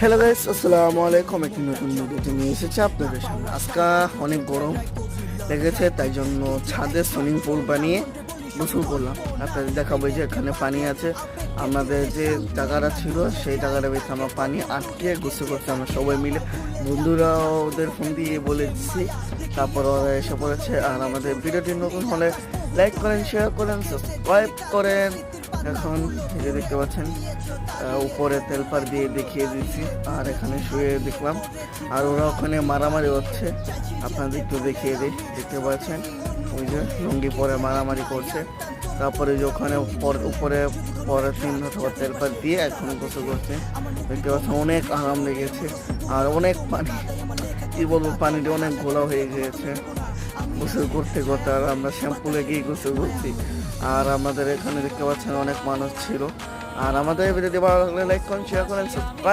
Hello guys, আসসালামু আলাইকুম। একটি নতুন ভিডিওতে নিয়ে এসেছি আপনাদের সামনে। আজকে অনেক গরম লেগেছে, তাই জন্য ছাদে সুইমিং পুল বানিয়ে গোসল করলাম। আপনাদের দেখাবো যে এখানে পানি আছে। আমাদের যে জায়গাটা ছিল সেই জায়গাটা বেশি আমরা পানি আটকে গোসল করছি আমরা সবাই মিলে। বন্ধুরা ওদের ফোন দিয়ে বলে দিচ্ছি, তারপর ওরা এসে পড়েছে। আর আমাদের ভিডিওটি নতুন হলে লাইক করেন, শেয়ার করেন, সাবস্ক্রাইব করেন। এখন এই যে দেখতে পাচ্ছেন উপরে তেলপার দিয়ে দেখিয়ে দিচ্ছি, আর এখানে শুয়ে দেখলাম। আর ওরা ওখানে মারামারি হচ্ছে, আপনাদের একটু দেখিয়ে দিই। দেখতে পাচ্ছেন ওই যে লুঙ্গি পরে মারামারি করছে। তারপরে যে ওখানে উপরে পরে 3 অথবা তেলপার দিয়ে এখন গোসল করছে। দেখতে পাচ্ছেন অনেক আরাম লেগেছে। আর অনেক পানি, কি বলবো, পানিটা অনেক ঘোলা হয়ে গিয়েছে গোসল করতে করতে। আর আমরা শ্যাম্পুলে গিয়ে গোসল করছি। আর আমাদের এখানে দেখতে পাচ্ছেন অনেক মানুষ ছিল। আর আমাদের ভিডিওটি ভালো লাগলে লাইক করেন, শেয়ার করেন, সাবস্ক্রাইব